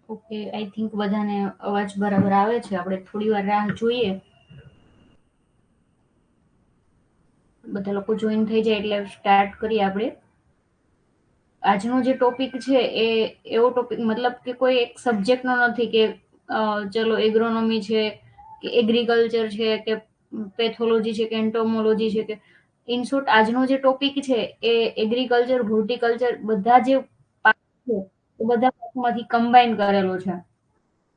Okay, I think બધાને અવાજ બરાબર આવે છે. આપણે થોડી વાર રાહ જોઈએ. બધા લોકો જોઈન થઈ જાય એટલે સ્ટાર્ટ કરીએ આપણે. આજનો જે ટોપિક છે એ એવો ટોપિક મતલબ કે કોઈ એક સબ્જેક્ટનો નથી કે ચલો એગ્રોનોમી છે કે એગ્રીકલ્ચર છે કે પેથોલોજી છે કે એન્ટોમોલોજી છે કે ઇન શોર્ટ આજનો જે ટોપિક છે એ એગ્રીકલ્ચર, હોર્ટિકલ્ચર બધા જે પાક છે એ બધા પાકમાંથી કમ્બાઈન કરેલો છે.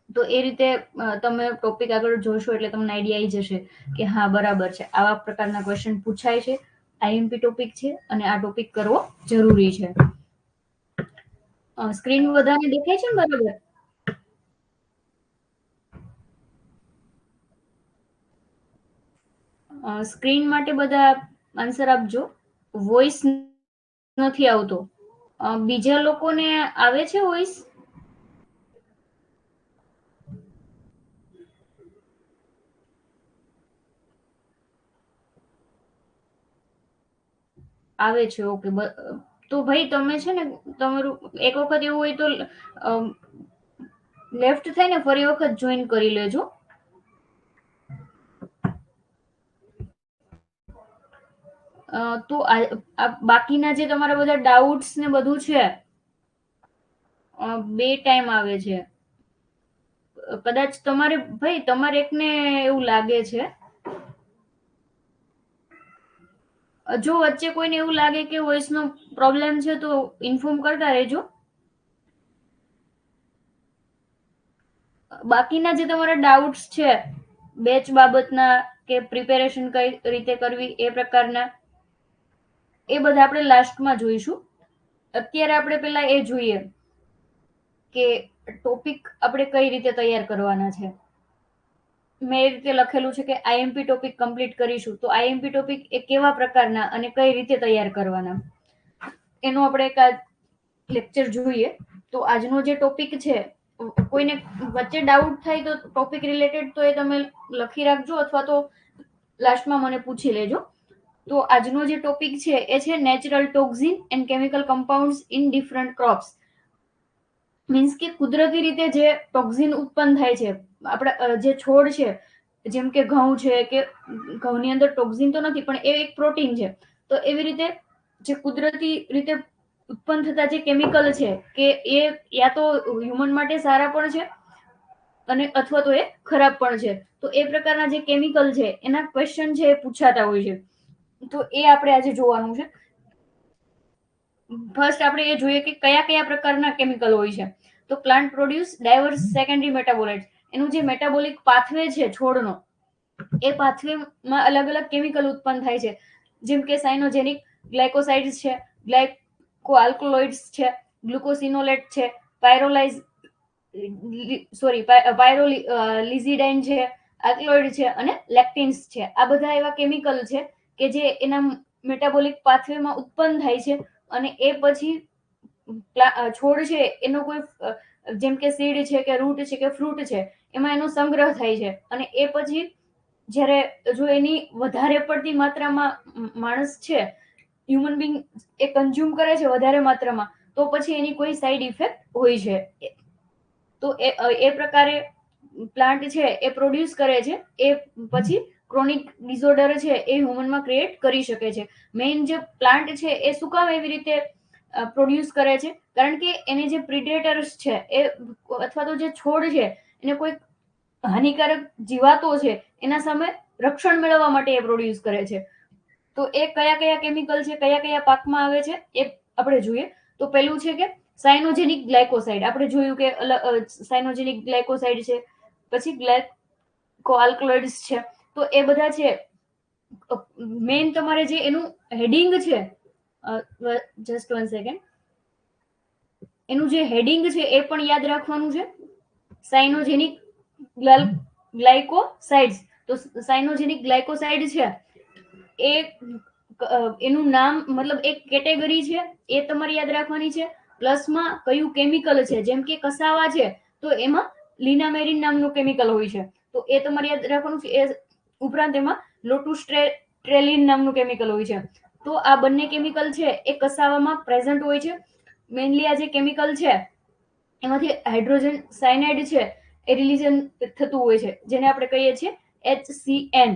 તો એ રીતે તમે ટોપિક આગળ જોશો એટલે તમને આઈડિયા આવી જશે કે હા બરાબર છે, આવા પ્રકારના ક્વેશ્ચન પૂછાય છે, આઈએમપી ટોપિક છે અને આ ટોપિક કરવો જરૂરી છે. સ્ક્રીન બધાને દેખાય છે ને બરાબર? સ્ક્રીન માટે બધા આન્સર આપજો. વોઇસ નથી આવતો. બીજા લોકોને આવે છે વોઇસ? આવે છે, ઓકે. તો ભાઈ તમે છે ને તમારું એક વખત એવું હોય તો લેફ્ટ થઈને ફરી વખત જોઈન કરી લેજો. તો બાકીના જે તમારા બધા ડાઉટ્સ ને બધું છે બે ટાઈમ આવે છે. કદાચ તમારે ભાઈ તમારે એકને એવું લાગે છે. જો વચ્ચે કોઈને એવું લાગે કે વોઇસ નો પ્રોબ્લેમ છે તો ઇન્ફોર્મ કરતા રહેજો. બાકીના જે તમારા ડાઉટ્સ છે બેચ બાબતના કે પ્રિપેરેશન કઈ રીતે કરવી એ પ્રકારના, એ બધા આપણે લાસ્ટમાં જોઈશું. અત્યારે આપણે પેલા એ જોઈએ કે ટોપિક આપણે કઈ રીતે તૈયાર કરવાના છે. મેં એ રીતે લખેલું છે કે આઈએમપી ટોપિક કમ્પ્લીટ કરીશું. તો આઈએમપી ટોપિક એ કેવા પ્રકારના અને કઈ રીતે તૈયાર કરવાના એનો આપણે એક લેક્ચર જોઈએ. તો આજનો જે ટોપિક છે, કોઈને વચ્ચે ડાઉટ થાય તો ટોપિક રિલેટેડ તો એ તમે લખી રાખજો અથવા તો લાસ્ટમાં મને પૂછી લેજો. તો આજનો જે ટોપિક છે એ છે natural toxin and chemical compound in different crops. Means કે કુદરતી રીતે જે ટોક્સિન ઉત્પન્ન થાય છે આપણા જે છોડ છે, જેમ કે ઘઉં છે કે ઘઉંની અંદર ટોક્સિન તો નથી પણ એ એક પ્રોટીન છે. તો એવી રીતે જે કુદરતી રીતે ઉત્પન્ન થતા જે કેમિકલ છે કે એ યા તો હ્યુમન માટે સારા પણ છે અને અથવા તો એ ખરાબ પણ છે. તો એ પ્રકારના જે કેમિકલ છે એના ક્વેશ્ચન છે એ પૂછાતા હોય છે. તો એ આપણે આજે જોવાનું છે. ફર્સ્ટ આપણે એ જોઈએ કે કયા કયા પ્રકારના કેમિકલ હોય છે. તો plant produce diverse secondary metabolites. એનું જે મેટાબોલિક પાથવે છે છોડનો, એ પાથવેમાં અલગ અલગ કેમિકલ ઉત્પન્ન થાય છે. જેમ કે સાયનોજેનિક ગ્લાયકોસાઇડ્સ છે, ગ્લાયકોઆલ્કલોઇડ્સ છે, ગ્લુકોસિનોલેટ છે, પાયરોલાઇઝ પાયરોલિઝિડાઇન છે, આલ્કલોઇડ છે અને લેક્ટિન્સ છે. આ બધા એવા કેમિકલ છે કે જે એના મેટાબોલિક પાથવેમાં ઉત્પન્ન થાય છે અને એ પછી છોડ છે એનો કોઈ જેમ કે સીડ છે કે રૂટ છે કે ફ્રૂટ છે એમાં એનો સંગ્રહ થાય છે. અને એ પછી જ્યારે જો એની વધારે પડતી માત્રામાં માણસ છે, હ્યુમન બીંગ એ કન્ઝ્યુમ કરે છે વધારે માત્રામાં, તો પછી એની કોઈ સાઈડ ઇફેક્ટ હોય છે. તો એ પ્રકારે પ્લાન્ટ છે એ પ્રોડ્યુસ કરે છે. એ પછી ક્રોનિક ડિસઓર્ડર છે એ હ્યુમનમાં ક્રિએટ કરી શકે છે. મેઇન જે પ્લાન્ટ છે એ શું કામ એવી રીતે પ્રોડ્યુસ કરે છે? કારણ કે એને જે પ્રિડેટર્સ છે એ અથવા તો જે છોડ છે એને કોઈ હાનિકારક જીવાતો છે એના સામે રક્ષણ મેળવવા માટે એ પ્રોડ્યુસ કરે છે. તો એ કયા કયા કેમિકલ છે, કયા કયા પાકમાં આવે છે એ આપણે જોઈએ. તો પેલું છે કે સાયનોજેનિક ગ્લાયકોસાઇડ. આપણે જોયું કે સાયનોજેનિક ગ્લાયકોસાઇડ છે, પછી ગ્લાયકોઆલ્કલોઇડ્સ છે. તો એ બધા છે મેઇન તમારે જે એનું હેડિંગ છે, જસ્ટ 1 સેકન્ડ, એનું જે હેડિંગ છે એ પણ યાદ રાખવાનું છે. સાયનોજેનિક ગ્લાયકોસાઇડ્સ. તો સાયનોજેનિક ગ્લાયકોસાઇડ છે એ એનું નામ મતલબ એક કેટેગરી છે એ તમારે યાદ રાખવાની છે. પ્લસમાં કયું કેમિકલ છે, જેમ કે કસાવા છે તો એમાં લિનામેરિન નામનું કેમિકલ હોય છે, તો એ તમારે યાદ રાખવાનું છે. એ ઉપરાંત એમાં લોટુસ્ટ્રેલિન નામનું કેમિકલ હોય છે. તો આ બંને કેમિકલ છે એ કસાવામાં પ્રેઝન્ટ હોય છે. મેઇનલી આ જે કેમિકલ છે એમાંથી હાઇડ્રોજન સાયનાઇડ છે એ રિલીઝન થતું હોય છે, જેને આપણે કહીએ છીએ HCN.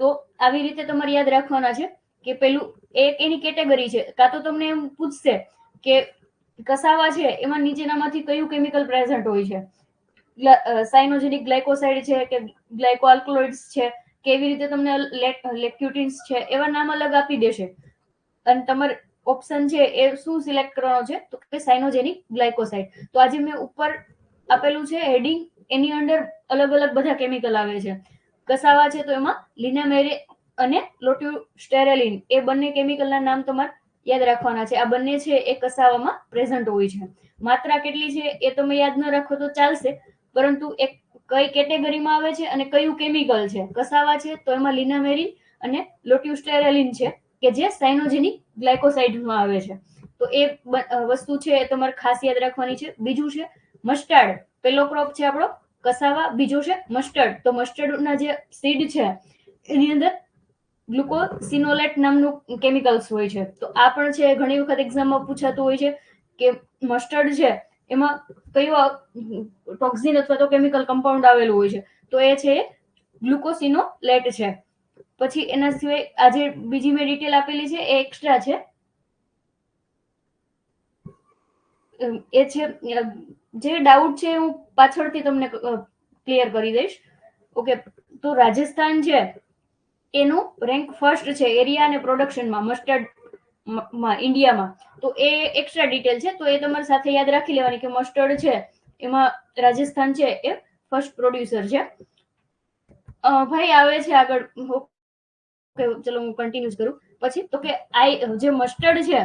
તો આવી રીતે તમારે યાદ રાખવાના છે કે પેલું એક એની કેટેગરી છે. કાં તો તમને એમ પૂછશે કે કસાવા છે એમાં નીચેનામાંથી કયું કેમિકલ પ્રેઝન્ટ હોય છે, સાયનોજેનિક ગ્લાયકોસાઇડ છે કે ગ્લાયકોઆલ્કલોઇડ્સ છે, કેવી રીતે તમને લેક્યુટિન્સ છે, એવા નામ અલગ આપી દેશે. અને તમારે ઓપ્શન છે એ શું સિલેક્ટ કરવાનો છે, તો કે સાયનોજેનિક ગ્લાયકોસાઇડ. તો આજે મેં ઉપર આપેલું છે હેડિંગ, એની અંદર અલગ અલગ બધા કેમિકલ આવે છે. કસાવા છે તો એમાં લિનામેરી અને લોટ્યુસ્ટેરેલિન એ બંને કેમિકલના નામ તમારે યાદ રાખવાના છે. આ બંને છે એ કસાવામાં પ્રેઝન્ટ હોય છે. માત્રા કેટલી છે એ તમે યાદ ન રાખો તો ચાલશે, પરંતુ એક કઈ કેટેગરીમાં આવે છે અને કયું કેમિકલ છે. કસાવા છે તો એમાં લિનામેરિન અને લોટ્યુસ્ટેરેલિન છે કે જે સાયનોજેનિક ગ્લાયકોસાઇડમાં આવે છે. તો એ વસ્તુ છે એ તમારે ખાસ યાદ રાખવાની છે. બીજું છે મસ્ટાર્ડ. પેલો ક્રોપ છે આપણો કસાવા, બીજો છે મસ્ટર્ડ. તો મસ્ટર્ડના જે સીડ છે એની અંદર ગ્લુકોસિનોલેટ નામનું કેમિકલ્સ હોય છે. તો આ પણ છે ઘણી વખત એક્ઝામમાં પૂછાતું હોય છે કે મસ્ટર્ડ છે એમાં કયો ટોક્સિન અથવા તો કેમિકલ કમ્પાઉન્ડ આવેલું હોય છે, તો એ છે ગ્લુકોસિનોલેટ છે. પછી એના સિવાય આજે બીજી મેં ડિટેલ આપેલી છે એ એક્સ્ટ્રા છે. એ છે જે ડાઉટ છે હું પાછળથી તમને ક્લિયર કરી દઈશ. ઓકે, તો રાજસ્થાન છે એનું રેન્ક ફર્સ્ટ છે એરિયા અને પ્રોડક્શનમાં મસ્ટર્ડ ઇન્ડિયામાં. તો એ એક્સ્ટ્રા ડિટેલ છે, તો એ તમારી સાથે યાદ રાખી લેવાની કે મસ્ટર્ડ છે એમાં રાજસ્થાન છે એ ફર્સ્ટ પ્રોડ્યુસર છે. ભાઈ આવે છે આગળ, ચલો હું કન્ટિન્યુ કરું. પછી તો કે જે મસ્ટર્ડ છે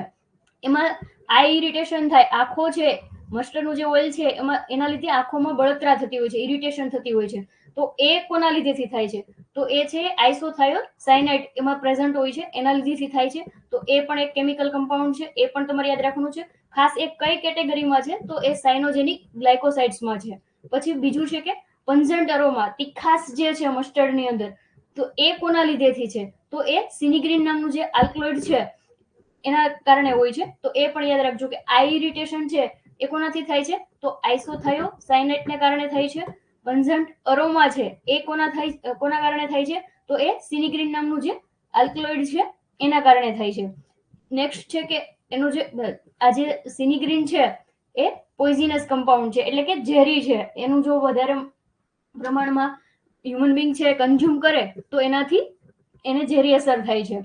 એમાં આઈ ઇરિટેશન થાય. આંખો છે મસ્ટર્ડનું જે ઓઇલ છે એમાં એના લીધે આંખોમાં બળતરા થતી હોય છે, ઇરિટેશન થતી હોય છે. તો એ કોના લીધેથી થાય છે, તો એ છે આઇસોથાયોસાયનાઇડ એમાં પ્રેઝન્ટ હોય છે, એના લીધેથી થાય છે. તો એ પણ એક કેમિકલ કમ્પાઉન્ડ છે, એ પણ તમારે યાદ રાખવાનું છે. ખાસ એક કઈ કેટેગરીમાં છે, તો એ સાયનોજેનિક ગ્લાયકોસાઇડ્સમાં છે. પછી બીજું છે કે પંજન્ટ અરોમા, તીખાસ જે છે મસ્ટર્ડની અંદર, તો એ કોના લીધેથી છે, તો એ સિનિગ્રીન નામનું જે આલ્કલોઇડ છે એના કારણે હોય છે. તો એ પણ યાદ રાખજો કે આઈ ઇરિટેશન છે એ કોનાથી થાય છે, તો આઇસોથાયોસાયનાઇડને કારણે થાય છે. પંજન્ટ અરોમા છે એ કોના કારણે થાય છે, તો એ સિનિગ્રીન નામનું જે આલ્કલોઇડ છે એના કારણે થાય છે. નેક્સ્ટ છે કે એનું જે આ જે સિનિગ્રીન છે એ પોઈઝનસ કમ્પાઉન્ડ છે, એટલે કે ઝેરી છે. એનું જો વધારે પ્રમાણમાં હ્યુમન બીંગ છે કન્ઝ્યુમ કરે તો એનાથી એને ઝેરી અસર થાય છે.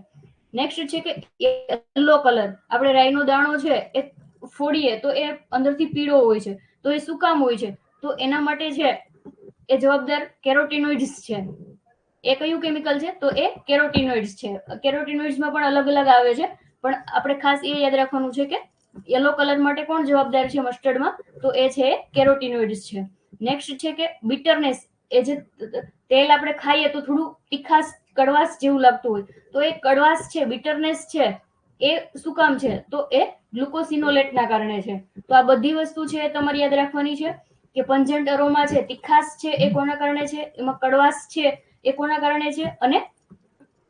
નેક્સ્ટ છે કે યલો કલર. આપણે રાઈનો દાણો છે એ ફોડીએ તો એ અંદરથી પીળો હોય છે, તો એ શું કામ હોય છે, તો એના માટે છે એ જવાબદાર કેરોટીનોઇડ્સ છે. એ કયું કેમિકલ છે, તો એ કેરોટીનોઇડ્સ છે. કેરોટીનોઇડ્સમાં પણ અલગ અલગ આવે છે, પણ આપણે ખાસ એ યાદ રાખવાનું છે કે યલો કલર માટે કોણ જવાબદાર છે મસ્ટર્ડમાં, તો એ છે કેરોટીનોઇડ્સ છે. નેક્સ્ટ છે કે બિટરનેસ. એ જે તેલ આપણે ખાઈએ તો થોડું તીખાસ કડવાશ જેવું લાગતું હોય, તો એ કડવાશ છે, બિટરનેસ છે, એ શું કામ છે, તો એ ગ્લુકોસિનોલેટના કારણે છે. તો આ બધી વસ્તુ છે એ તમારે યાદ રાખવાની છે કે પંજન્ટ અરોમા છે, તીખાસ છે એ કોના કારણે છે, એમાં કડવાશ છે એ કોના કારણે છે, અને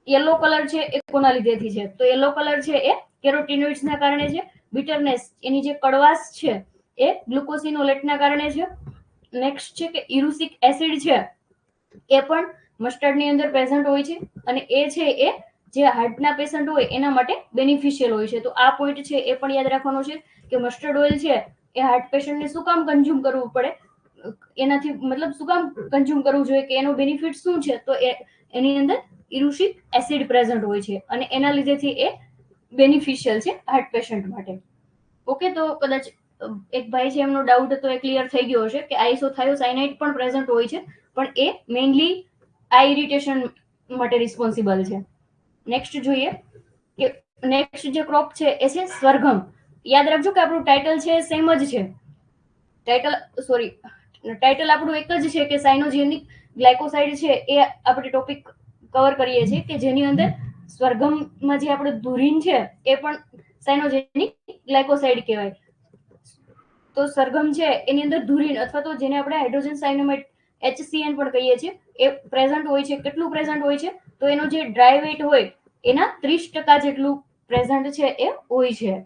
યલો કલર છે એ કોના લીધેથી છે, તો યલો કલર છે એ કેરોટીનોઇડ્સના કારણે છે. બિટરનેસ એની જે કડવાશ છે એ ગ્લુકોસિનોલેટના કારણે છે. નેક્સ્ટ છે કે ઇરુસિક એસિડ છે એ પણ મસ્ટર્ડની અંદર પ્રેઝન્ટ હોય છે, અને એ છે એ જે હાર્ટના પેશન્ટ હોય એના માટે બેનિફિશિયલ હોય છે. તો આ પોઈન્ટ છે એ પણ યાદ રાખવાનો છે કે મસ્ટર્ડ ઓઇલ છે એ હાર્ટ પેશન્ટને શું કામ કન્ઝ્યુમ કરવું પડે, એનાથી મતલબ શું કામ કન્ઝ્યુમ કરવું જોઈએ, કે એનો બેનિફિટ શું છે, તો એની અંદર ઇરુસિક એસિડ પ્રેઝન્ટ હોય છે અને એના લીધેથી એ બેનિફિશિયલ છે હાર્ટ પેશન્ટ માટે. ઓકે, તો કદાચ એક ભાઈ છે એમનો ડાઉટ હતો એ ક્લિયર થઈ ગયો હશે કે આઇસોથાયોસાયનાઇડ પણ પ્રેઝન્ટ હોય છે, પણ એ મેઇનલી આ ઇરિટેશન માટે રિસ્પોન્સિબલ છે. નેક્સ્ટ જોઈએ કે નેક્સ્ટ જે ક્રોપ છે એ છે સ્વર્ગમ. યાદ રાખજો કે આપણું ટાઇટલ છે સેમ જ છે. ટાઇટલ આપણું એક જ છે કે સાયનોજેનિક ગ્લાયકોસાઇડ છે એ આપણે ટોપિક કવર કરીએ છીએ, કે જેની અંદર સ્વર્ગમમાં જે આપણે ધુરીન છે એ પણ સાયનોજેનિક ગ્લાયકોસાઇડ કહેવાય. તો સરગમ છે એની અંદર ધુરીન અથવા તો જેને આપણે હાઇડ્રોજન સાયનામાઇડ HCN પણ કહીએ છીએ એ પ્રેઝન્ટ હોય છે. કેટલું પ્રેઝન્ટ હોય છે, તો એનો જે ડ્રાય વેઇટ હોય એના 30% જેટલું પ્રેઝન્ટ છે એ હોય છે.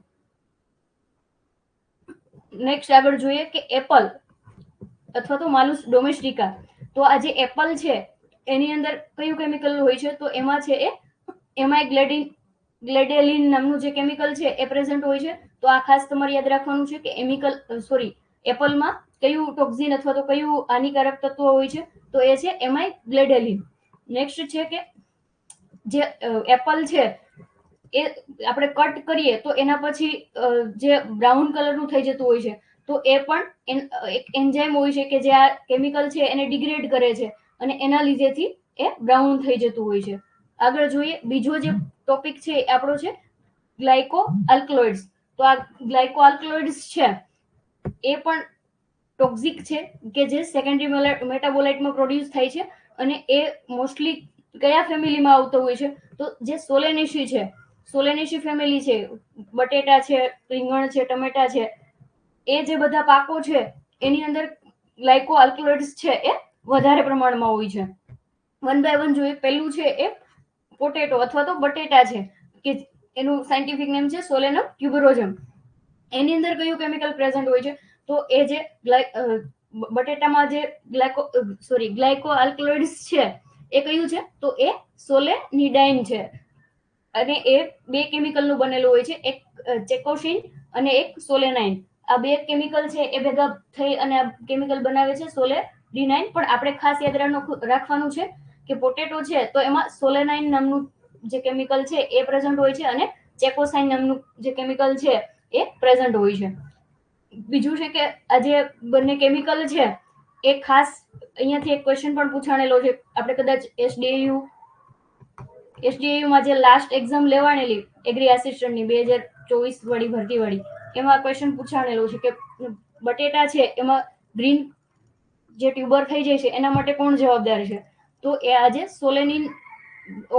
નેક્સ્ટ આગળ જોઈએ કે એપલ અથવા તો માલુસ ડોમેસ્ટિકા. તો આ જે એપલ છે એની અંદર કયું કેમિકલ હોય છે? તો એમાં છે એ એમાં ગ્લેડેલિન નામનું જે કેમિકલ છે એ પ્રેઝન્ટ હોય છે. તો આ ખાસ તમારે યાદ રાખવાનું છે કે એપલમાં કયું ટોક્સિન અથવા તો કયું હાનિકારક તત્વ હોય છે? તો એ છે એમાય ગ્લેડેલિન. નેક્સ્ટ છે કે જે એપલ છે એ આપણે કટ કરીએ તો એના પછી જે બ્રાઉન કલરનું થઈ જતું હોય છે, તો એ પણ એક એન્ઝાઇમ હોય છે કે જે આ કેમિકલ છે એને ડિગ્રેડ કરે છે અને એના લીધેથી એ બ્રાઉન થઈ જતું હોય છે. આગળ જોઈએ, બીજો જે ટોપિક છે એ આપણો છે ગ્લાયકો આલ્કલોઇડ્સ. તો આ ગ્લાયકો આલ્કલોઇડ્સ છે એ પણ ટોક્સિક છે કે જે સેકન્ડરી મેટાબોલાઇટમાં પ્રોડ્યુસ થાય છે અને એ મોસ્ટલી કયા ફેમિલીમાં આવતો હોય છે? તો જે સોલેનેસી છે, સોલેનેસી ફેમિલી છે, બટેટા છે, રીંગણ છે, ટમેટા છે, એ જે બધા પાકો છે એની અંદર ગ્લાયકો આલ્કલોઇડ્સ છે એ વધારે પ્રમાણમાં હોય છે. વન બાય વન જોઈએ. પહેલું છે એ પોટેટો અથવા તો બટેટા છે કે એનું સાયન્ટિફિક નેમ છે સોલેનમ ટ્યુબરોઝમ. એની અંદર કયું કેમિકલ પ્રેઝન્ટ હોય છે? તો એ જે બટેટામાં જે ગ્લાયકો આલ્કલોઇડ્સ છે એ કયું છે? તો એ સોલેનિડાઇન છે અને એ બે કેમિકલનું બનેલું હોય છે, એક ચેકોસિન અને એક સોલેનાઇન. આ બે કેમિકલ છે એ ભેગા થઈ અને આ કેમિકલ બનાવે છે સોલેડિનાઇન. પણ આપણે ખાસ યાદ રાખવાનું છે કે પોટેટો છે તો એમાં સોલેનાઇન નામનું જે કેમિકલ છે એ પ્રેઝન્ટ હોય છે અને ચેકોસાઇન નામનું જે કેમિકલ છે એ પ્રેઝન્ટ હોય છે. બીજું છે કે આ જે બંને કેમિકલ છે એ ખાસ અહીંયાથી એક ક્વેશ્ચન પણ પૂછાણેલો છે. આપણે કદાચ એસડીએયુ માં જે લાસ્ટ એક્ઝામ લેવાણેલી એગ્રી આસિસ્ટન્ટની 2024 વાળી ભરતી વાળી, એમાં ક્વેશ્ચન પૂછાણેલો છે કે બટેટા છે એમાં ગ્રીન જે ટ્યુબર થઈ જાય છે એના માટે કોણ જવાબદાર છે? તો એ આજે સોલેનિન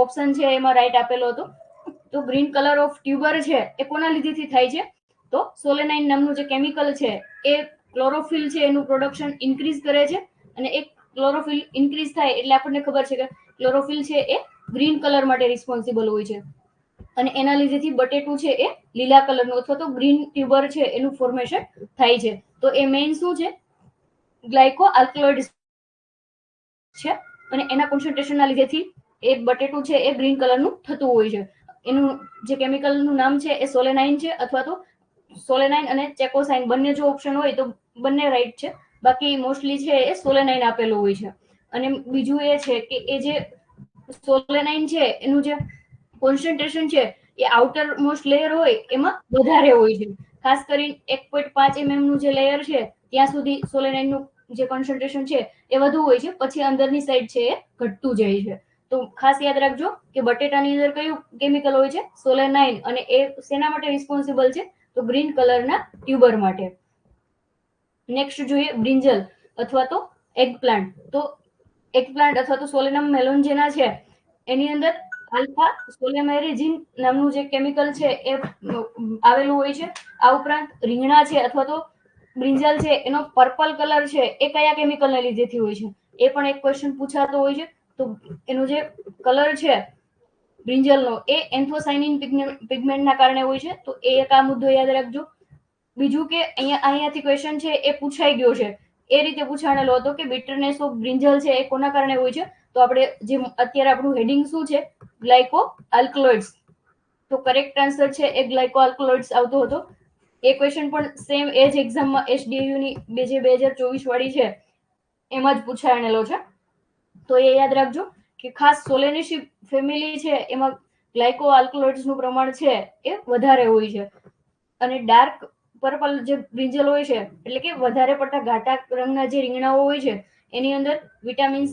ઓપ્શન છે એમાં રાઈટ આપેલો હતો. તો ગ્રીન કલર ઓફ ટ્યુબર છે એ કોના લીધેથી થાય છે? તો સોલેનાઇન નામનું જે કેમિકલ છે એ ક્લોરોફિલ છે એનું પ્રોડક્શન ઇન્ક્રીઝ કરે છે અને એક ક્લોરોફિલ ઇન્ક્રીઝ થાય એટલે આપણને ખબર છે કે ક્લોરોફિલ છે એ ગ્રીન કલર માટે રિસ્પોન્સિબલ હોય છે અને એના લીધેથી બટેટું છે એ લીલા કલરનું અથવા તો ગ્રીન ટ્યુબર છે એનું ફોર્મેશન થાય છે. તો એ મેઇન શું છે? ગ્લાયકો આલ્કલોઇડ છે અને એના કોન્સન્ટ્રેશનના લીધેથી એ બટેટું છે એ ગ્રીન કલરનું થતું હોય છે. એનું જે કેમિકલનું નામ છે એ સોલેનાઇન છે અથવા તો સોલેનાઇન અને ચેકોસાઇન બંને જો ઓપ્શન હોય તો બંને રાઈટ છે. બાકી મોસ્ટલી છે એ સોલેનાઇન આપેલું હોય છે. અને બીજું એ છે કે એ જે સોલેનાઇન છે એનું જે કોન્સન્ટ્રેશન છે એ આઉટર મોસ્ટ લેયર હોય એમાં વધારે હોય છે. ખાસ કરીને 1.5 mm નું જે લેયર છે ત્યાં સુધી સોલેનાઇનનું જે કોન્સન્ટ્રેશન છે એ વધુ હોય છે, પછી અંદરની સાઈડ છે એ ઘટતું જાય છે. તો ખાસ યાદ રાખજો કે બટેટાની અંદર કયું કેમિકલ હોય છે? સોલેનાઇન. અને એ શેના માટે રિસ્પોન્સિબલ છે? તો ગ્રીન કલરના ટ્યુબર માટે. નેક્સ્ટ જોઈએ બ્રિંજલ અથવા તો એગ પ્લાન્ટ. તો એગ પ્લાન્ટ અથવા તો સોલેનમ મેલોન્જેના છે એની અંદર આલ્ફા સોલેમેરેઝિન નામનું જે કેમિકલ છે એ આવેલું હોય છે. આ ઉપરાંત રીંગણા છે અથવા તો બ્રિંજલ છે એનો પર્પલ કલર છે એ કયા કેમિકલને લીધેથી હોય છે? એ પણ એક ક્વેશ્ચન પૂછાતો હોય છે. તો એનો જે કલર છે બ્રિંજલનો એ એન્થોસાયનિન પિગમેન્ટના કારણે હોય છે. તો એ એક આ મુદ્દો યાદ રાખજો. બીજું કે અહીંયાથી ક્વેશ્ચન છે એ પૂછાઈ ગયો છે, એ રીતે પૂછાણેલો હતો કે બિટરનેસ ઓફ બ્રિંજલ છે એ કોના કારણે હોય છે? તો આપણે જે અત્યારે આપણું હેડિંગ શું છે? ગ્લાયકો આલ્કલોઇડ્સ. તો કરેક્ટ આન્સર છે એ ગ્લાયકો આલ્કલોઇડ્સ આવતો હતો. એ ક્વેશ્ચન પણ સેમ એ જ એક્ઝામમાં એસડીયુ ની 2024 વાળી છે એમાં જ પૂછાણેલો છે. તો એ યાદ રાખજો કે ખાસ સોલેનેસી ફેમિલી છે એમાં ગ્લાયકો આલ્કલોઇડ્સ નું પ્રમાણ છે એ વધારે હોય છે. અને ડાર્ક પર્પલ જે બ્રિંજલ હોય છે એટલે કે વધારે પડતા ઘાટા રંગના જે રીંગણાઓ હોય છે એની અંદર વિટામિન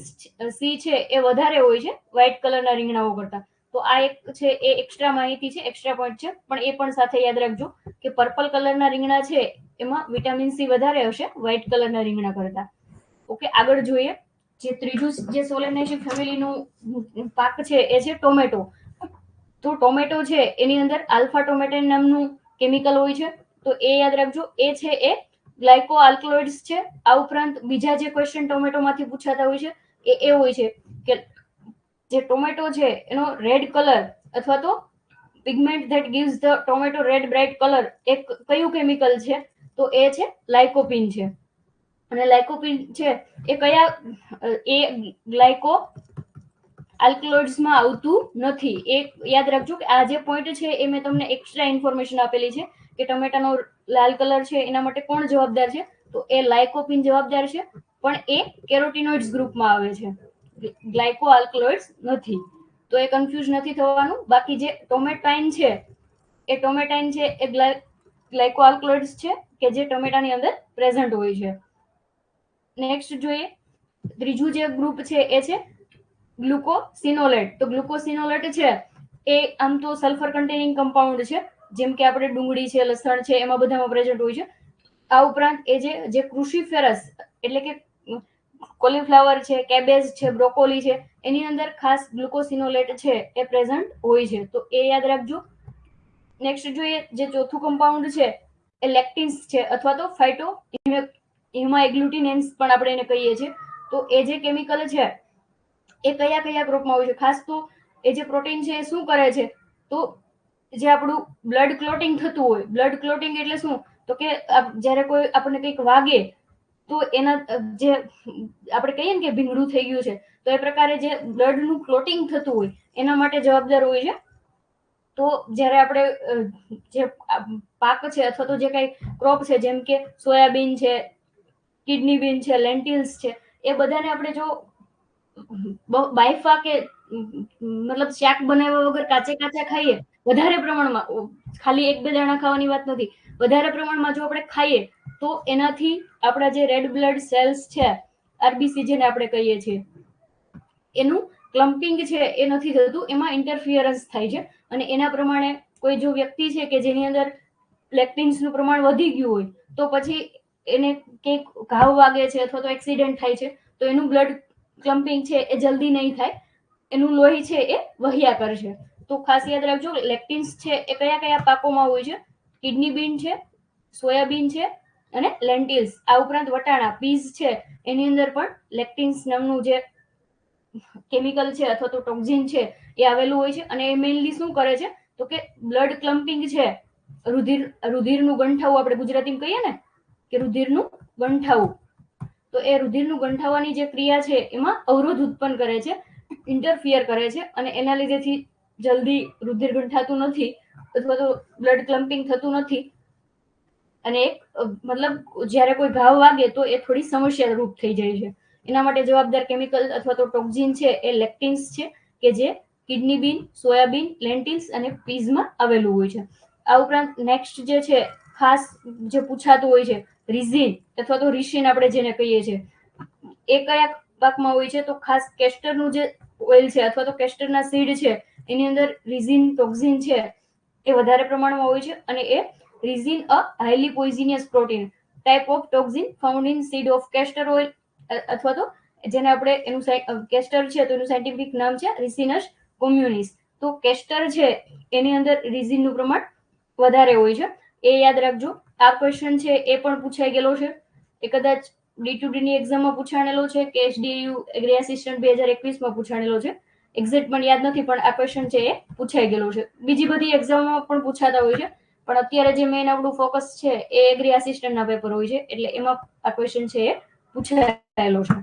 સી છે એ વધારે હોય છે વ્હાઇટ કલરના રીંગણાઓ કરતા. તો આ એક છે એ એક્સ્ટ્રા માહિતી છે, એક્સ્ટ્રા પોઈન્ટ છે, પણ એ પણ સાથે યાદ રાખજો કે પર્પલ કલરના રીંગણા છે એમાં વિટામિન સી વધારે હશે વ્હાઇટ કલરના રીંગણા કરતા. ઓકે, આગળ જોઈએ. જે ત્રીજું જે સોલેનેસી ફેમિલીનું પાક છે એ છે ટોમેટો. તો ટોમેટો છે એની અંદર આલ્ફા ટોમેટેન નામનું કેમિકલ હોય છે. તો એ યાદ રાખજો. એ છે એ ગ્લાયકો આલ્કલોઇડ્સ છે. આ ઉપરાંત બીજા જે ક્વેશ્ચન ટોમેટોમાંથી પૂછાતા હોય છે એ હોય છે કે જે ટોમેટો છે એનો રેડ કલર અથવા તો pigment that gives the tomato red bright colour એક કયું કેમિકલ છે? તો એ છે લાઇકોપિન છે. અને લાઇકોપિન છે એ કયા એ ગ્લાયકો આલ્કલોઇડ્સમાં આવતું નથી. એ યાદ રાખજો કે આ જે પોઈન્ટ છે એ મેં તમને એક્સ્ટ્રા ઇન્ફોર્મેશન આપેલી છે કે ટમેટાનો લાલ કલર છે એના માટે કોણ જવાબદાર છે, તો એ લાઇકોપિન જવાબદાર છે, પણ એ કેરોટીનોઇડ્સ ગ્રુપમાં આવે છે, ગ્લાયકો આલ્કલોઇડ્સ નથી. તો એ કન્ફ્યુઝ નથી થવાનું. બાકી જે ટોમેટાઇન છે એ ટોમેટાઇન છે એ ગ્લાયકો આલ્કલોઇડ્સ છે કે જે ટમેટાની અંદર પ્રેઝન્ટ હોય છે. નેક્સ્ટ જોઈએ, ત્રીજું જે ગ્રુપ છે એ છે ગ્લુકોસિનોલેટ. તો ગ્લુકોસિનોલેટ છે એ આમ તો સલ્ફર કન્ટેનિંગ કમ્પાઉન્ડ છે, જેમ કે આપણે ડુંગળી છે, લસણ છે, એમાં બધામાં પ્રેઝન્ટ હોય છે. આ ઉપરાંત એ જે ક્રુશિફેરસ એટલે કે કોલીફ્લાવર છે, કેબેજ છે, બ્રોકોલી છે, એની અંદર ખાસ ગ્લુકોસિનોલેટ છે એ પ્રેઝન્ટ હોય છે. તો એ યાદ રાખજો. નેક્સ્ટ જોઈએ, જે ચોથું કમ્પાઉન્ડ છે એ લેક્ટિન્સ છે અથવા તો ફાઇટો હિમાગ્લુટિનેન્સ પણ આપણે એને કહીએ છીએ. તો એ જે કેમિકલ છે એ કયા કયા ગ્રુપમાં હોય છે? ખાસ તો એ જે પ્રોટીન છે એ શું કરે છે, તો જે આપણું બ્લડ ક્લોટિંગ થતું હોય, બ્લડ ક્લોટિંગ એટલે શું, તો કે જ્યારે કોઈ આપણને કંઈક વાગે તો એના જે આપણે કહીએ ને કે ભીંગડું થઈ ગયું છે, તો એ પ્રકારે જે બ્લડનું ક્લોટિંગ થતું હોય એના માટે જવાબદાર હોય છે. તો જ્યારે આપણે જે પાક છે અથવા તો જે કઈ ક્રોપ છે, જેમ કે સોયાબીન છે, કિડની બીન છે, લેન્ટિલ્સ છે, એ બધાને આપણે જો બાયફા કે મતલબ શાક બનાવ્યા વગર કાચે કાચા ખાઈએ, વધારે પ્રમાણમાં, ખાલી એક બે દાણા ખાવાની વાત નથી, વધારે પ્રમાણમાં જો આપણે ખાઈએ તો એનાથી આપણા જે રેડ બ્લડ સેલ્સ છે, આરબીસી જેને આપણે કહીએ છીએ, એનું ક્લમ્પિંગ છે એ નથી થતું, એમાં ઇન્ટરફિયરન્સ થાય છે. અને એના પ્રમાણે કોઈ જો વ્યક્તિ છે કે જેની અંદર લેક્ટિન્સનું પ્રમાણ વધી ગયું હોય, તો પછી એને કંઈક ઘાવ વાગે છે અથવા તો એક્સિડન્ટ થાય છે, તો એનું બ્લડ ક્લમ્પિંગ છે એ જલ્દી નહીં થાય, એનું લોહી છે એ વહ્યા કરશે. તો ખાસ યાદ રાખજો, લેક્ટિન્સ છે એ કયા કયા પાકોમાં હોય છે? કિડની બીન છે, સોયાબીન છે અને લેન્ટિલ્સ. આ ઉપરાંત વટાણા, પીઝ છે, એની અંદર પણ લેક્ટિન્સ નામનું જે કેમિકલ છે અથવા તો ટોક્ઝિન છે એ આવેલું હોય છે. અને એ મેઇનલી શું કરે છે, તો કે બ્લડ ક્લમ્પિંગ છે, રુધિરનું ગંઠાવું આપણે ગુજરાતીમાં કહીએ ને કે રુધિરનું ગંઠાવું, તો એ રુધિરનું ગંઠાવાની જે ક્રિયા છે એમાં અવરોધ ઉત્પન્ન કરે છે, ઇન્ટરફિયર કરે છે, અને એના લીધેથી જલ્દી રુધિર ગંઠાતું નથી અથવા તો બ્લડ ક્લમ્પિંગ થતું નથી. અને એક મતલબ જ્યારે કોઈ ઘાવ વાગે તો એ થોડી સમસ્યા રૂપ થઈ જાય છે. એના માટે જવાબદાર કેમિકલ અથવા તો ટોક્ઝિન છે એ લેક્ટિન્સ છે કે જે કિડની બીન, સોયાબીન, લેન્ટિલ્સ અને પીઝમાં આવેલું હોય છે. આ ઉપરાંત નેક્સ્ટ જે છે ખાસ જે પૂછાતું હોય છે, રિઝિન અથવા તો રિસિન આપણે જેને કહીએ છીએ, એ કયા પાકમાં હોય છે? તો ખાસ કેસ્ટરનું જે ઓઇલ છે અથવા તો કેસ્ટરના સીડ છે એની અંદર રિઝિન, ટોક્ઝિન છે એ વધારે પ્રમાણમાં હોય છે. અને એ ricin a highly poisonous protein type of toxin found in seed of castor oil, અથવા તો જેને આપણે એનું કેસ્ટર છે તો એનું સાયન્ટિફિક નામ છે રિસિનસ કોમ્યુનિસ. તો કેસ્ટર છે એની અંદર રિઝિનનું પ્રમાણ વધારે હોય છે, એ યાદ રાખજો. આ ક્વેશ્ચન છે એ પણ પૂછાઈ ગયેલો છે, એ કદાચ D2D ની એક્ઝામમાં પૂછાણેલો છે કે SDU એગ્રી આસિસ્ટન્ટ 2021માં પૂછાણેલો છે. એક્ઝેક્ટ મને યાદ નથી, પણ આ ક્વેશ્ચન છે એ પૂછાઈ ગયેલો છે. બીજી બધી એક્ઝામમાં પણ પૂછાતા હોય છે, પણ અત્યારે જે મેઇન આપણું ફોકસ છે એ એગ્રી આસિસ્ટન્ટના પેપર હોય છે, એટલે એમાં આ ક્વેશ્ચન છે એ પૂછાયેલો છે.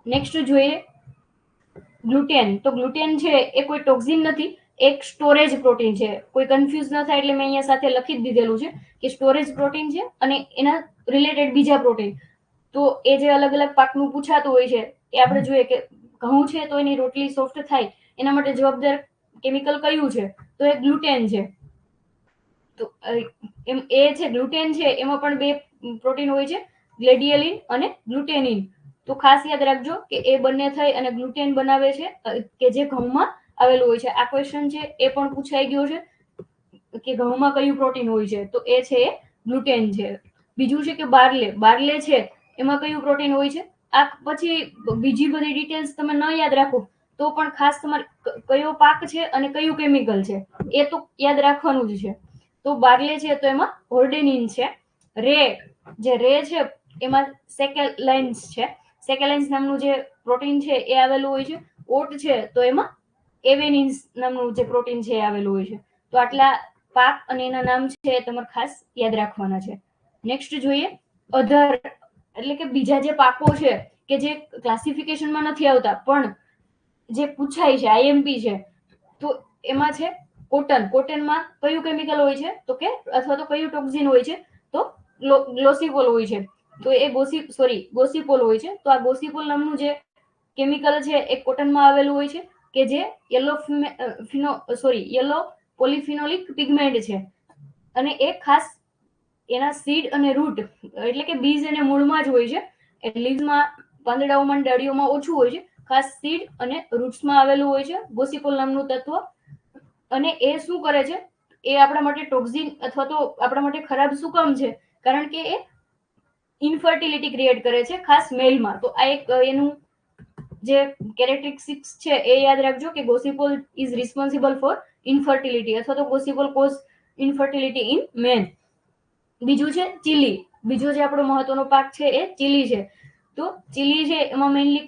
નેક્સ્ટ જોઈએ ગ્લુટેન. તો ગ્લુટેન છે એ કોઈ ટોક્ઝિન નથી, એક સ્ટોરેજ પ્રોટીન છે. કોઈ કન્ફ્યુઝ ન થાય એટલે મેં અહીંયા સાથે લખી જ દીધેલું છે કે સ્ટોરેજ પ્રોટીન છે અને એના રિલેટેડ બીજા પ્રોટીન. તો એ જે અલગ અલગ પાકનું પૂછાતું હોય છે એ આપણે જોઈએ કે ઘઉં છે તો એની રોટલી સોફ્ટ થાય એના માટે જવાબદાર કેમિકલ કયું છે? તો એ ગ્લુટેન છે. તો એમ એ છે ગ્લુટેન છે એમાં પણ બે પ્રોટીન હોય છે, ગ્લેડિયલિન અને ગ્લુટેનિન. તો ખાસ યાદ રાખજો કે એ બંને થઈ અને ગ્લુટેન બનાવે છે કે જે ઘઉંમાં આવેલું હોય છે. આ ક્વેશ્ચન છે એ પણ પૂછાઈ ગયો છે કે ઘઉંમાં કયું પ્રોટીન હોય છે, તો એ છે એ ગ્લુટેન છે. બીજું છે કે બાર્લે. બાર્લે છે એમાં કયું પ્રોટીન હોય છે? આ પછી બીજી બધી ડિટેલ્સ તમે ન યાદ રાખો તો પણ ખાસ તમારે કયો પાક છે અને કયું કેમિકલ છે એ તો યાદ રાખવાનું જ છે. તો બાર્લે છે તો એમાં હોર્ડેનિન છે. રે, જે રે છે એમાં સેકેલાઇન્સ છે. સેકેલાઇન્સ નામનું જે પ્રોટીન છે એ આવેલું હોય છે. ઓટ છે તો એમાં એવેનિન્સ નામનું જે પ્રોટીન છે એ આવેલું હોય છે. તો આટલા પાક અને એના નામ છે એ તમારે ખાસ યાદ રાખવાના છે. નેક્સ્ટ જોઈએ અધર, એટલે કે બીજા જે પાકો છે કે જે ક્લાસિફિકેશનમાં નથી આવતા પણ જે પૂછાય છે, આઈએમપી છે, તો એમાં છે કોટન. કોટનમાં કયું કેમિકલ હોય છે તો કે અથવા તો કયું ટોક્સિન હોય છે તો ગ્લોસિપોલ હોય છે. તો એ ગોસીપોલ હોય છે. તો આ ગોસીપોલ નામનું જે કેમિકલ છે એ કોટનમાં આવેલું હોય છે કે જે યલો પોલિફિનોલિક પિગમેન્ટ છે અને એ ખાસ એના સીડ અને રૂટ એટલે કે બીજ અને મૂળમાં જ હોય છે. લીવ્સમાં, પાંદડાઓમાં, ડાળીઓમાં ઓછું હોય છે. ખાસ સીડ અને રૂટ્સમાં આવેલું હોય છે ગોસીપોલ નામનું તત્વ. અને એ શું કરે છે, એ આપણા માટે ટોક્સિન અથવા તો આપણા માટે ખરાબ શું કામ છે, કારણ કે એ ઇનફર્ટિલિટી ક્રિએટ કરે છે ખાસ મેલમાં. તો આ એક એનું જે કેરેક્ટરિસ્ટિક્સ છે એ યાદ રાખજો કે ગોસીપોલ ઇઝ રિસ્પોન્સિબલ ફોર ઇનફર્ટિલિટી અથવા તો ગોસીપોલ કોઝ ઇનફર્ટિલિટી ઇન મેન. બીજું છે ચીલી. બીજો જે આપણો મહત્વનો પાક છે એ ચીલી છે. તો ચીલી છે એમાં મેઇનલી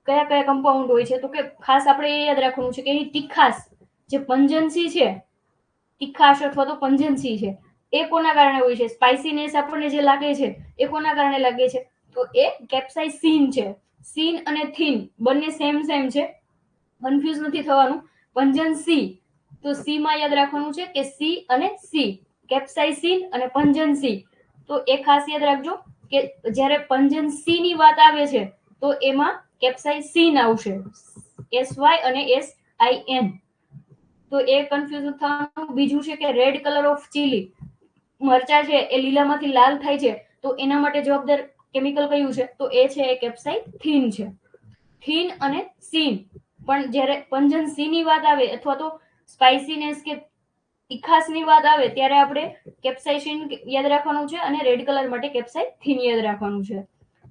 કયા કયા કમ્પાઉન્ડ હોય છે તો કે ખાસ આપણે એ યાદ રાખવાનું છે કે એની તીખાશ, જે પંજન્સી છે, તીખાશ અથવા તો પંજન્સી છે, એ કોના કારણે હોય છે. સ્પાઇસીનેસ આપણને જે લાગે છે એ કોના કારણે લાગે છે તો એ કેપ્સાઇસીન છે. સીન અને થીન બંને સેમ છે, કન્ફ્યુઝ નથી થવાનું. પંજન્સી, તો સી માં યાદ રાખવાનું છે કે સી અને સી, કેપ્સાઇસીન અને પંજન્સી. તો એ ખાસ યાદ રાખજો કે જ્યારે પંજન્સી ની વાત આવે છે તો એમાં કેપ્સાઇસીન આવશે, SY અને SIN. તો એ કન્ફ્યુઝન થવાનું. બીજું છે કે રેડ કલર ઓફ ચીલી. મરચા છે એ લીલામાંથી લાલ થાય છે તો એના માટે જવાબદાર કેમિકલ કયું છે તો એ છે કેપ્સાઇથીન છે. થીન અને સીન. પણ જ્યારે પંજન્સી ની વાત આવે અથવા તો સ્પાઇસીનેસ કે તીખાસ ની વાત આવે ત્યારે આપણે કેપ્સાઇસિન યાદ રાખવાનું છે અને રેડ કલર માટે કેપ્સાઇથીન યાદ રાખવાનું છે.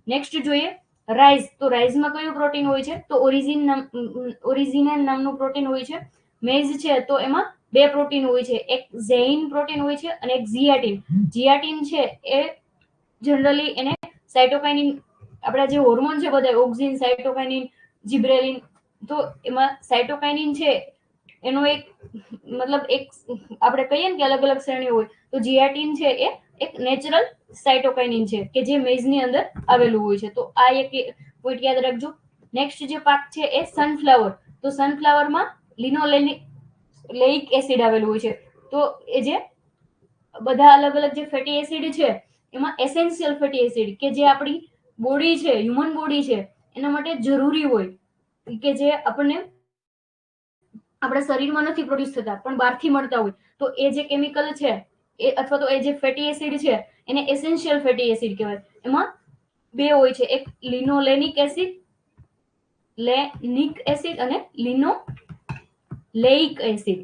નેક્સ્ટ જોઈએ રાઈસ. તો રાઈસમાં કયું પ્રોટીન હોય છે તો ઓરિજિનલ નામનું પ્રોટીન હોય છે. મેઝ છે તો એમાં બે પ્રોટીન હોય છે, એક ઝેઇન પ્રોટીન હોય છે અને એક ઝિયાટીન. ઝિયાટીન છે એ જનરલી એને સાયટોકાઇનિન, આપણા જે હોર્મોન છે બધા ઓક્સિન, સાયટોકાઇનિન, જિબ્રેલિન, તો એમાં સાયટોકાઇનિન છે એનો એક મતલબ એક આપણે કહીએ ને કે અલગ અલગ શ્રેણીઓ હોય, તો ઝિયાટીન છે એ એક નેચરલ સાયટોકાઇનિન છે કે જે મેઝની અંદર આવેલું હોય છે. તો આ એક પોઈન્ટ યાદ રાખજો. નેક્સ્ટ જે પાક છે એ સનફ્લાવર. તો સનફ્લાવરમાં લિનોલેઇક એસિડ આવેલું હોય છે. તો એ જે બધા અલગ અલગ જે ફેટી એસિડ છે એમાં એસેન્શિયલ ફેટી એસિડ કે જે આપણી બોડી છે, હ્યુમન બોડી છે, એના માટે જરૂરી હોય કે જે આપણને આપણા શરીરમાં નથી પ્રોડ્યુસ થતા પણ બહારથી મળતા હોય, તો એ જે કેમિકલ છે એ અથવા તો એ જે ફેટી એસિડ છે એને એસેન્શિયલ ફેટી એસિડ કહેવાય. એમાં બે હોય છે, એક લિનોલેનિક એસિડ અને લિનોલેઇક એસિડ.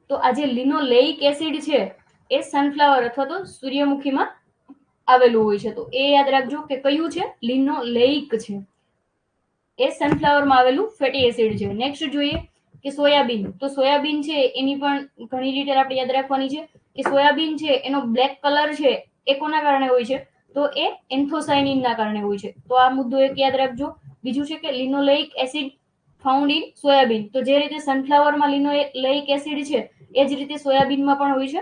તો આ જે લિનોલેઇક એસિડ છે એ સનફ્લાવર અથવા તો સૂર્યમુખીમાં આવેલું હોય છે. તો એ યાદ રાખજો કે કયું છે, લિનોલેઇક છે. એ સનફ્લાવરમાં આવેલું ફેટી એસિડ છે. નેક્સ્ટ જોઈએ કે સોયાબીન. તો સોયાબીન છે એની પણ ઘણી ડિટેલ આપણે યાદ રાખવાની છે કે સોયાબીન છે એનો બ્લેક કલર છે એ કોના કારણે હોય છે તો એ એન્થોસાયનિનના કારણે હોય છે. તો આ મુદ્દો એક યાદ રાખજો. બીજું છે કે લિનોલેઇક એસિડ ફાઉન્ડ ઇન સોયાબીન. તો જે રીતે સનફ્લાવરમાં લિનોલેઇક એસિડ છે એ જ રીતે સોયાબીનમાં પણ હોય છે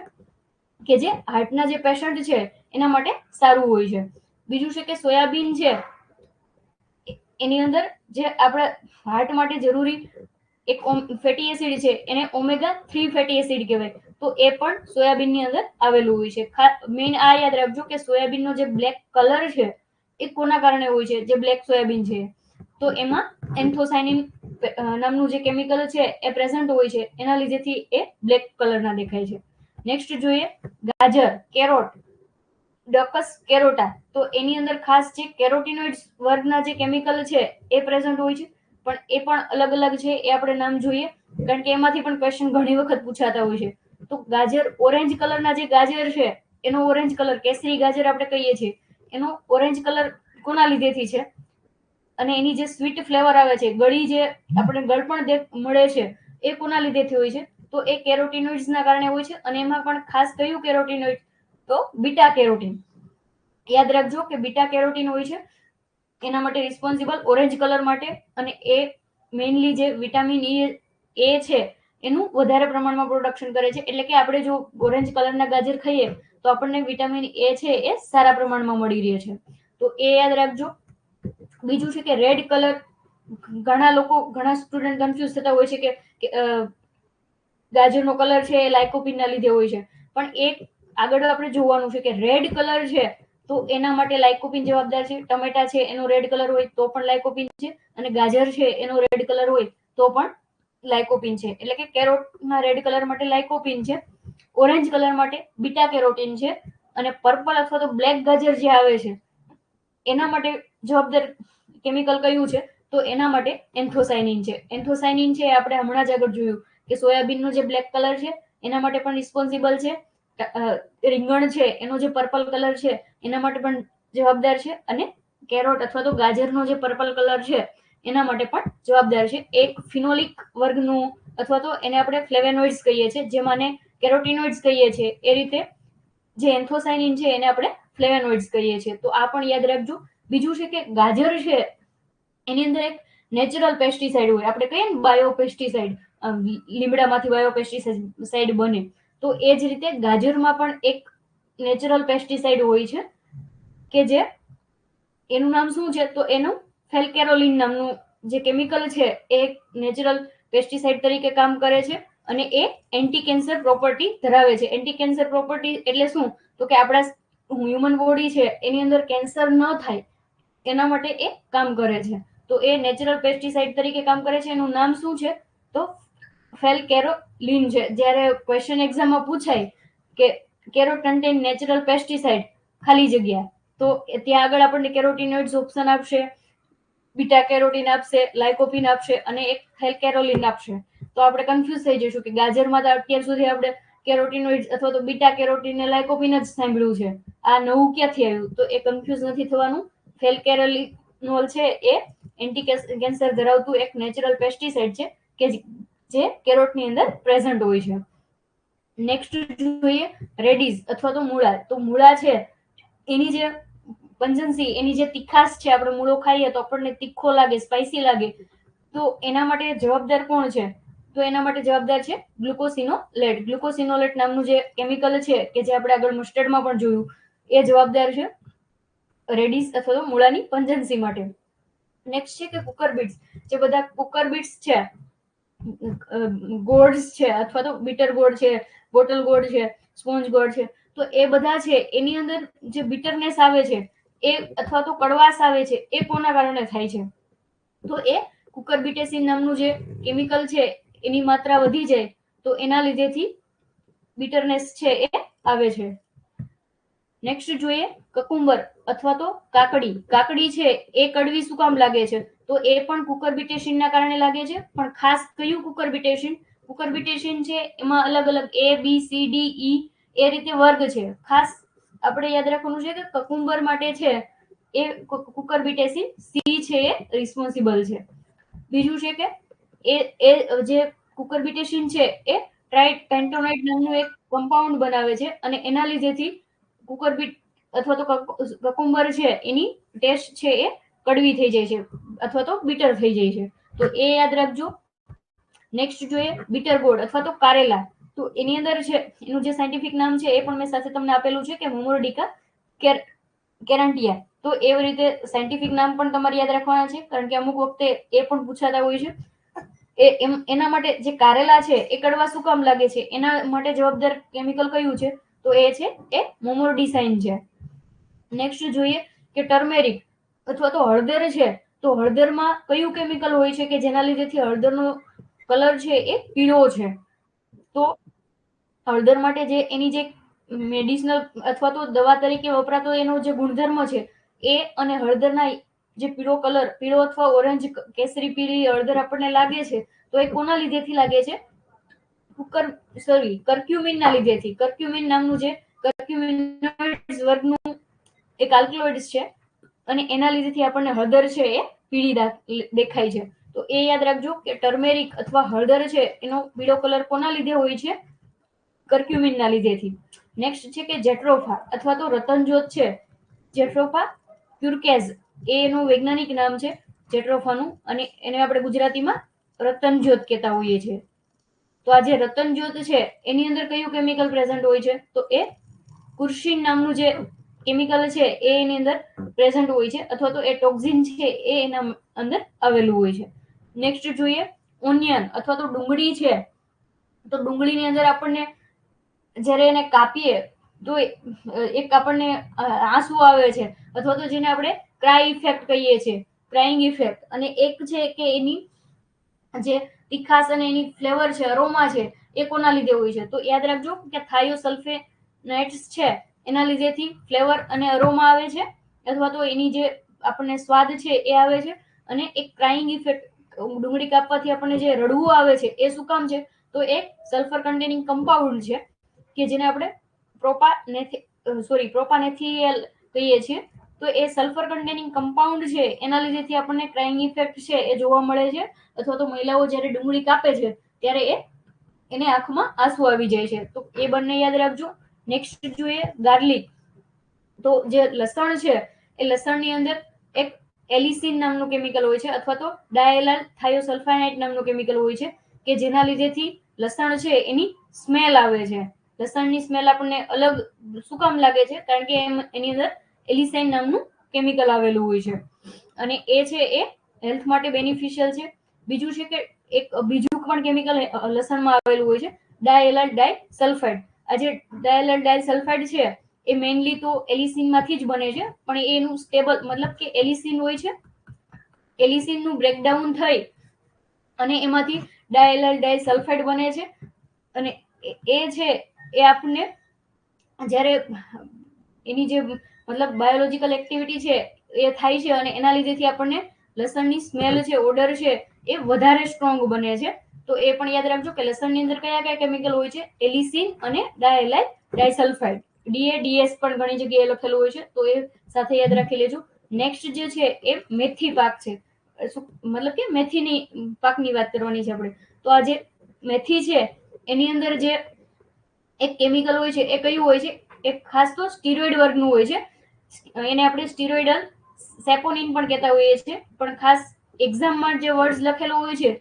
કે જે હાર્ટના જે પેશન્ટ છે એના માટે સારું હોય છે. બીજું છે કે સોયાબીન છે એની અંદર જે આપણા હાર્ટ માટે જરૂરી એક ફેટી એસિડ છે એને ઓમેગા 3 ફેટી એસિડ કહેવાય. તો એ પણ સોયાબીનની અંદર આવેલું હોય છે. મેઇન આ યાદ રાખજો કે સોયાબીનનો જે બ્લેક કલર છે એ કોના કારણે હોય છે, જે બ્લેક સોયાબીન છે તો એમાં એન્થોસાયનિન નામનું જે કેમિકલ છે એ પ્રેઝન્ટ હોય છે, એના લીધેથી એ બ્લેક કલરના દેખાય છે. નેક્સ્ટ જોઈએ ગાજર, કેરોટ, ડકસ કેરોટા. તો એની અંદર ખાસ જે કેરોટીનોઇડ્સ વર્ગના જે કેમિકલ છે એ પ્રેઝન્ટ હોય છે, પણ એ પણ અલગ અલગ છે. એ આપણે નામ જોઈએ કારણ કે એમાંથી પણ ક્વેશ્ચન ઘણી વખત પૂછાતા હોય છે. તો ગાજર, ઓરેન્જ કલરના જે ગાજર છે એનો ઓરેન્જ કલર, કેસરી ગાજર આપણે કહીએ છીએ, એનો ઓરેન્જ કલર કોના લીધેથી છે અને એની જે સ્વીટ ફ્લેવર આવે છે, ગળી જે આપણે ગળપણ મળે છે એ કોના લીધેથી હોય છે તો એ કેરોટીનોઇડ્સના કારણે હોય છે. અને એમાં પણ ખાસ કયું કેરોટીનોઇડ તો બીટા કેરોટીન. યાદ રાખજો કે બીટા કેરોટીન હોય છે એના માટે રિસ્પોન્સિબલ ઓરેન્જ કલર માટે. અને એ મેઇનલી જે વિટામિન એ છે એનું વધારે પ્રમાણમાં પ્રોડક્શન કરે છે. એટલે કે આપણે જો ઓરેન્જ કલરના ગાજર ખાઈએ તો આપણને વિટામિન એ છે એ સારા પ્રમાણમાં મળી રહે છે. તો એ યાદ રાખજો. બીજું છે કે રેડ કલર, ઘણા સ્ટુડન્ટ કન્ફ્યુઝ થતા હોય છે કે ગાજરનો કલર છે એ લાઇકોપિનના લીધે હોય છે, પણ એ આગળ આપણે જોવાનું છે કે રેડ કલર છે તો એના માટે લાઇકોપિન જવાબદાર છે. ટમેટા છે એનો રેડ કલર હોય તો પણ લાઇકોપિન છે, અને ગાજર છે એનો રેડ કલર હોય તો પણ લાઇકોપિન છે. એટલે કે કેરોટના રેડ કલર માટે લાઇકોપિન છે, ઓરેન્જ કલર માટે બીટા કેરોટીન છે, અને પર્પલ અથવા તો બ્લેક ગાજર જે આવે છે એના માટે જવાબદાર કેમિકલ કયું છે? તો એના માટે એન્થોસાયનિન છે. એન્થોસાયનિન છે આપણે હમણાં જ આગળ જોયું કે સોયાબીનનો જે બ્લેક કલર છે એના માટે પણ રિસ્પોન્સિબલ છે. રીંગણ છે એનો જે પર્પલ કલર છે એના માટે પણ જવાબદાર છે, અને કેરોટ અથવા તો ગાજરનો જે પર્પલ કલર છે એના માટે પણ જવાબદાર છે. એક ફિનોલિક વર્ગનું અથવા તો એને આપણે ફ્લેવેનોઇડ્સ કહીએ છીએ, જેમાંને કેરોટીનોઇડ્સ કહીએ છીએ, એ રીતે જે એન્થોસાયનિન છે એને આપણે ફ્લેવેનોઇડ્સ કહીએ છીએ. તો આ પણ યાદ રાખજો. બીજું છે કે ગાજર છે એની અંદર એક નેચરલ પેસ્ટિસાઇડ હોય, આપણે કહીએ ને બાયોપેસ્ટિસાઇડ, લીમડામાંથી બાયોપેસ્ટિસાઇડ બને, તો એ જ રીતે ગાજરમાં પણ એક નેચરલ પેસ્ટિસાઇડ હોય છે કે જે એનું નામ શું છે? તો એનું ફેલકેરોલિન નામનું જે કેમિકલ છે એ નેચરલ પેસ્ટિસાઇડ તરીકે કામ કરે છે, અને એ એન્ટી કેન્સર પ્રોપર્ટી ધરાવે છે. એન્ટી કેન્સર પ્રોપર્ટી એટલે શું? તો કે આપણા હ્યુમન બોડી છે એની અંદર કેન્સર ન થાય એના માટે એ કામ કરે છે. તો એ નેચરલ પેસ્ટિસાઇડ તરીકે કામ કરે છે. એનું નામ શું છે? તો ફેલકેરોલિન છે. જ્યારે ક્વેશ્ચન એક્ઝામમાં પૂછાય કે કેરોટ કન્ટેન નેચરલ પેસ્ટિસાઇડ ખાલી જગ્યા, તો ત્યાં આગળ આપણને કેરોટીનોઇડ્સ ઓપ્શન આપશે, બીટા કેરોટીન આપશે, લાઇકોપિન આપશે, અને એક ફેલકેરોલિન આપશે. તો આપણે કન્ફ્યુઝ થઈ જઈશું કે ગાજરમાં તો અત્યાર સુધી આપણે કેરોટીનોઇડ્સ અથવા તો બીટા કેરોટીન ને લાઇકોપિન જ સાંભળ્યું છે, આ નવું ક્યાંથી આવ્યું? તો એ કન્ફ્યુઝ નથી થવાનું. ફેલકેરોલિનોલ છે એ એન્ટી કેન્સર ધરાવતું એક નેચરલ પેસ્ટિસાઇડ છે કે જે કેરોટની અંદર પ્રેઝન્ટ હોય છે. નેક્સ્ટ જોઈએ રેડીઝ અથવા તો મૂળા. તો મૂળા છે એની જે પંજન્સી, એની જે તીખાશ છે, આપણે મૂળો ખાઈએ તો આપણને તીખો લાગે, સ્પાઇસી લાગે, તો એના માટે જવાબદાર કોણ છે? તો એના માટે જવાબદાર છે ગ્લુકોસિનોલેટ. ગ્લુકોસિનોલેટ નામનું જે કેમિકલ છે કે જે આપણે આગળ મસ્ટર્ડમાં પણ જોયું, એ જવાબદાર છે રેડીઝ અથવા તો મૂળાની પંજન્સી માટે. નેક્સ્ટ છે કે કુકર બીટ્સ. જે બધા કુકર બીટ્સ છે, ગોળ્સ છે અથવા તો બીટર ગોળ છે, બોટલ ગોળ છે, સ્પોન્જ ગોળ છે, તો એ બધા છે એની અંદર જે બીટરનેસ આવે છે એ અથવા તો કડવાશ આવે છે એ કોના કારણે થાય છે? તો એ કુકરબિટેસિન નામનું જે કેમિકલ છે એની માત્રા વધી જાય તો એના લીધેથી બીટરનેસ છે એ આવે છે. નેક્સ્ટ જોઈએ કકુંબર અથવા તો કાકડી. કાકડી છે એ કડવી શું કામ લાગે છે? તો એ પણ કુકરબિટેસિનના કારણે લાગે છે, પણ ખાસ કયું કુકરબિટેસિન? કુકરબિટેસિન છે એમાં અલગ અલગ A, B, C, D, E એ રીતે વર્ગ છે. ખાસ આપણે યાદ રાખવાનું છે કે કકુંબર માટે છે એ કુકરબિટેસિન C છે એ રિસ્પોન્સિબલ છે. બીજું છે કે એ જે કુકરબિટેસિન છે એ ટ્રાઇપેન્ટોનાઇટ નામનું એક કમ્પાઉન્ડ બનાવે છે, અને એના લીધેથી કુકરબીટ અથવા તો કકુંબર છે એની ટેસ્ટ છે એ કડવી થઈ જાય છે અથવા તો બીટર થઈ જાય છે. તો એ યાદ રાખજો. નેક્સ્ટ જોઈએ બીટર ગોળ અથવા તો કારેલા. તો એની અંદર છે એનું જે સાયન્ટિફિક નામ છે એ પણ મેં સાથે તમને આપેલું છે કે મોમોર્ડિકા કેરાન્ટિયા. તો એવી રીતે સાયન્ટિફિક નામ પણ તમારે યાદ રાખવાના છે, કારણ કે અમુક વખતે એ પણ પૂછાતા હોય છે. એના માટે જે કારેલા છે એ કડવા શું કામ લાગે છે? એના માટે જવાબદાર કેમિકલ કયું છે? તો એ છે એ મોમોર્ડિસાઇન છે. નેક્સ્ટ જોઈએ કે ટર્મેરિક અથવા તો હળદર છે. તો હળદરમાં કયું કેમિકલ હોય છે કે જેના લીધેથી હળદરનો કલર છે એ પીળો છે? તો હળદર માટે જે એની જે મેડિસિનલ અથવા તો દવા તરીકે વપરાતો એનો જે ગુણધર્મ છે એ અને હળદરના જે પીળો અથવા ઓરેન્જ કેસરી પીળી હળદર આપણને લાગે છે, તો એ કોના લીધેથી લાગે છે? કર્ક્યુમિન ના લીધેથી. કર્ક્યુમિન નામનું જે કર્ક્યુમિનોઇડ્સ વર્ગનું એક આલ્કલોઇડ્સ છે, અને એના લીધેથી આપણને હળદર છે એ પીળી દેખાય છે. તો એ યાદ રાખજો કે ટર્મેરિક અથવા હળદર છે એનો પીળો કલર કોના લીધે હોય છે? કર્ક્યુમિન ના લીધેથી. નેક્સ્ટ છે કે જેટ્રોફા અથવા તો રતનજોત છે. જેટ્રોફા ક્યુરકેઝ એનું વૈજ્ઞાનિક નામ છે જેટ્રોફાનું, અને એને આપણે ગુજરાતીમાં રતનજોત કહેતા હોઈએ છીએ. તો આ જે રતનજ્યોત છે એની અંદર કયું કેમિકલ પ્રેઝન્ટ હોય છે? તો એ કુર્સિન નામનું જે કેમિકલ છે એ એની અંદર પ્રેઝન્ટ હોય છે, અથવા તો એ ટોક્સિન છે એ એના અંદર આવેલું હોય છે. નેક્સ્ટ જોઈએ ઓનિયન અથવા તો ડુંગળી છે. તો ડુંગળીની અંદર આપણને જ્યારે એને કાપીએ તો એક આપણને આંસુ આવે છે, અથવા તો જેને આપણે ક્રાય ઇફેક્ટ કહીએ છીએ, ક્રાઇંગ ઇફેક્ટ. અને એક છે કે એની જે તીખાસ અને એની ફ્લેવર છે, અરોમા છે, એ કોના લીધે હોય છે? તો યાદ રાખજો કે થાયોસલ્ફેનેટ્સ છે એના લીધેથી ફ્લેવર અને અરોમા આવે છે, અથવા તો એની જે આપણને સ્વાદ છે એ આવે છે. અને એક ક્રાઇંગ ઇફેક્ટ, ડુંગળી કાપવાથી આપણને જે રડવું આવે છે એ શું કામ છે? તો એ સલ્ફર કન્ટેનિંગ કમ્પાઉન્ડ છે કે જેને આપણે પ્રોપાનેથિયલ કહીએ છીએ. તો એ સલ્ફર કન્ટેનિંગ કમ્પાઉન્ડ છે એના લીધેથી આપણને ક્રાઇંગ ઇફેક્ટ છે એ જોવા મળે છે, અથવા તો મહિલાઓ જ્યારે ડુંગળી કાપે છે ત્યારે એને આંખમાં આંસુ આવી જાય છે. તો એ બંને યાદ રાખજો. નેક્સ્ટ જોઈએ ગાર્લિક. તો જે લસણ છે એ લસણની અંદર એક એલિસિન નામનું કેમિકલ હોય છે, અથવા તો ડાયેલાલ થાયોસલ્ફાઇનાઇટ નામનું કેમિકલ હોય છે, કે જેના લીધેથી લસણ છે એની સ્મેલ આવે છે. લસણની સ્મેલ આપણને અલગ શું કામ લાગે છે? કારણ કે એની અંદર એલિસાઇન નામનું કેમિકલ આવેલું હોય છે, અને એ છે એ હેલ્થ માટે બેનિફિશિયલ છે. બીજું છે કે એક બીજું પણ કેમિકલ લસણમાં આવેલું હોય છે, ડાયેલાલ ડાયસલ્ફાઇડ. આ જે ડાયેલાલ ડાયસલ્ફાઇડ છે એ મેઇનલી તો એલિસિન માંથી જ બને છે, પણ એનું સ્ટેબલ મતલબ કે એલિસિન હોય છે, એલિસિન નું બ્રેકડાઉન થઈ અને એમાંથી ડાયેલાલ ડાયસલ્ફાઇડ બને છે. અને એ છે એ આપણને જ્યારે એની જે મતલબ બાયોલોજીકલ એક્ટિવિટી છે એ થાય છે, અને એના લીધેથી આપણને લસણની સ્મેલ છે, ઓડર છે, એ વધારે સ્ટ્રોંગ બને છે. તો એ પણ યાદ રાખજો કે લસણની અંદર કયા કયા કેમિકલ હોય છે? એલિસિન અને ડાયેલાલ ડાયસલ્ફાઇડ. ડીએડીએસ પણ ઘણી જગ્યાએ લખેલું હોય છે, તો એ સાથે યાદ રાખી લેજો. નેક્સ્ટ જે છે એ મેથી પાક છે. મતલબ કે મેથીની પાકની વાત કરવાની છે આપણે. તો આ જે મેથી છે એની અંદર જે એક કેમિકલ હોય છે એ કયું હોય છે? એક ખાસ તો સ્ટીરોઇડ વર્ગનું હોય છે. એને આપણે સ્ટીરોઇડલ સેપોનિન પણ કહેતા હોઈએ છીએ, પણ ખાસ એક્ઝામમાં જે વર્ડ્સ લખેલો હોય છે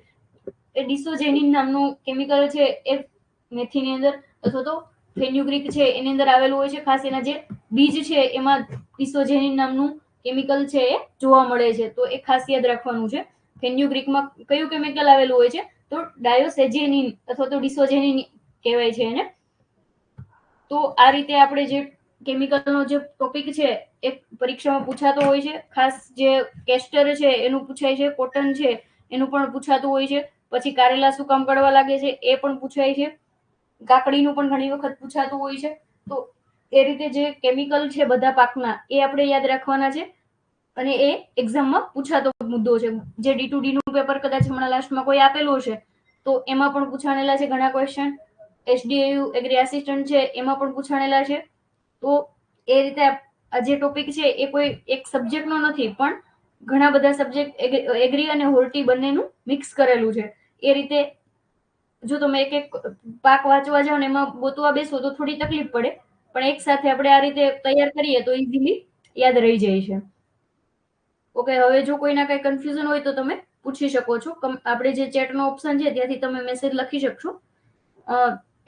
એ ડિસોજેનિન નામનું કેમિકલ છે એ મેથીની અંદર, અથવા તો ફેન્યુગ્રીક છે એની અંદર આવેલું હોય છે. ખાસ એના જે બીજ છે એમાં ડિસોજેનિન નામનું કેમિકલ છે એ જોવા મળે છે. તો એ ખાસ યાદ રાખવાનું છે. ફેન્યુગ્રીકમાં કયું કેમિકલ આવેલું હોય છે? તો ડાયોસેજેનિન અથવા તો ડિસોજેનિન કહેવાય છે એને. તો આ રીતે આપણે જે કેમિકલનો જે ટોપિક છે એ પરીક્ષામાં પૂછાતો હોય છે. ખાસ જે કેસ્ટર છે એનું પૂછાય છે, કોટન છે એનું પણ પૂછાતું હોય છે. પછી કારેલા શું કામ કડવા લાગે છે એ પણ પૂછાય છે. કાકડીનું પણ ઘણી વખત પૂછાતું હોય છે. તો એ રીતે જે કેમિકલ છે બધા પાકના એ આપણે યાદ રાખવાના છે, અને એ એક્ઝામમાં પૂછાતો મુદ્દો છે. જે D2D નું પેપર કદાચ હમણાં લાસ્ટમાં કોઈ આપેલું છે તો એમાં પણ પૂછાણેલા છે ઘણા ક્વેશ્ચન. SDAU એગ્રી આસિસ્ટન્ટ છે એમાં પણ પૂછાણેલા છે. તો એ રીતે આ જે ટોપિક છે એ કોઈ એક સબ્જેક્ટનો નથી, પણ ઘણા બધા સબ્જેક્ટ એગ્રી અને હોર્ટી બંનેનું મિક્સ કરેલું છે. એ રીતે જો તમે એક એક પાક વાંચવા જાઓ ને એમાં ગોતવા બેસો તો થોડી તકલીફ પડે, પણ એક સાથે આપણે આ રીતે તૈયાર કરીએ તો ઇઝીલી યાદ રહી જાય છે. ઓકે, હવે જો કોઈના કઈ કન્ફ્યુઝન હોય તો તમે પૂછી શકો છો. આપણે જે ચેટનો ઓપ્શન છે ત્યાંથી તમે મેસેજ લખી શકશો.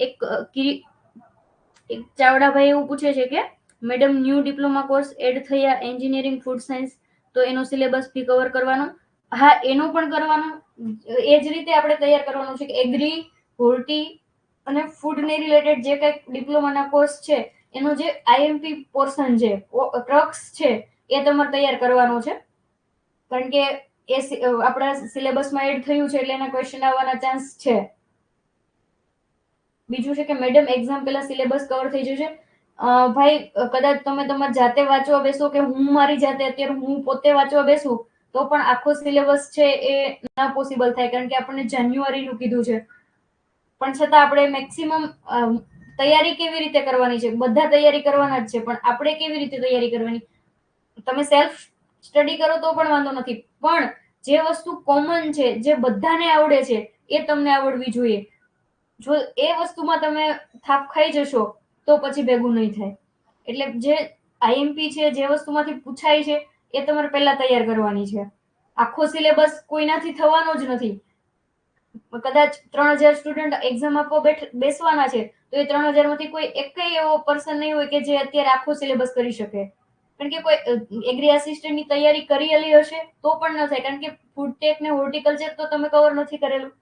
એક ચાવડાભાઈ એવું પૂછે છે કે madam new diploma course add થયા એન્જિનિયરિંગ ફૂડ સાયન્સ, તો એનો સિલેબસ બી કવર કરવાનો? હા, એનો પણ કરવાનો. એ જ રીતે આપણે તૈયાર કરવાનું છે કે એગ્રી, હોર્ટી અને ફૂડને રિલેટેડ જે કંઈક ડિપ્લોમાના કોર્સ છે એનો જે આઈએમપી પોર્શન છે, ક્રક્સ છે, એ તમારે તૈયાર કરવાનો છે. કારણ કે એ આપણા સિલેબસમાં એડ થયું છે એટલે એના ક્વેશ્ચન આવવાના ચાન્સ છે. બીજું છે કે મેડમ એક્ઝામ પહેલા સિલેબસ કવર થઈ જશે? ભાઈ, કદાચ તમે તમારી જાતે વાંચવા બેસો કે હું મારી જાતે અત્યારે હું પોતે વાંચવા બેસું તો પણ આખો સિલેબસ છે એ ના પોસિબલ થાય, કારણ કે આપણને જાન્યુઆરીનું કીધું છે. પણ છતાં આપણે મેક્સિમમ તૈયારી કેવી રીતે કરવાની છે? બધા તૈયારી કરવાના જ છે, પણ આપણે કેવી રીતે તૈયારી કરવાની? તમે સેલ્ફ સ્ટડી કરો તો પણ વાંધો નથી, પણ જે વસ્તુ કોમન છે, જે બધાને આવડે છે, એ તમને આવડવી જોઈએ. જો એ વસ્તુમાં તમે થાપ ખાઈ જશો તો પછી ભેગું નહીં થાય. એટલે જે આઈએમપી છે, જે વસ્તુમાંથી પૂછાય છે એ તમારે પહેલા તૈયાર કરવાની છે. આખો સિલેબસ કોઈનાથી થવાનો જ નથી. કદાચ 3000 સ્ટુડન્ટ એક્ઝામ આપવા બેસવાના છે, તો એ 3000 માંથી કોઈ એક એવો પર્સન નહીં હોય કે જે અત્યારે આખો સિલેબસ કરી શકે. કારણ કે કોઈ એગ્રી આસિસ્ટન્ટ ની તૈયારી કરેલી હશે તો પણ ન થાય, કારણ કે ફૂડ ટેક ને હોર્ટિકલ્ચર તો તમે કવર નથી કરેલું.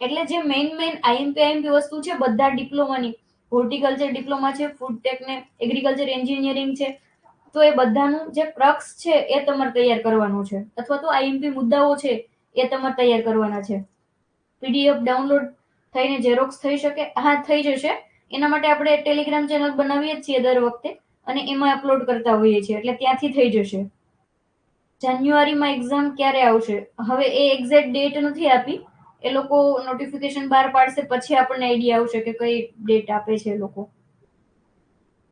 એટલે જે મેઇન આઈએમપી વસ્તુ છે બધા ડિપ્લોમાની, હોર્ટિકલ્ચર ડિપ્લોમા છે, ફૂડ ટેક ને એગ્રીકલ્ચર એન્જિનિયરિંગ છે, તો એ બધાનું જે ક્રક્સ છે એ તમારે તૈયાર કરવાનું છે, અથવા તો આઈએમપી મુદ્દાઓ છે એ તમારે તૈયાર કરવાના છે. પીડીએફ ડાઉનલોડ થઈને ઝેરોક્સ થઈ શકે? હા, થઈ જશે. એના માટે આપણે ટેલિગ્રામ ચેનલ બનાવીએ જ છીએ દર વખતે, અને એમાં અપલોડ કરતા હોઈએ છીએ, એટલે ત્યાંથી થઈ જશે. જાન્યુઆરીમાં એક્ઝામ ક્યારે આવશે? હવે એ એક્ઝેક્ટ ડેટ નથી આપી, એ લોકો નોટિફિકેશન બહાર પાડશે પછી આપણને આઈડિયા આવશે કે કઈ ડેટ આપે છે એ લોકો.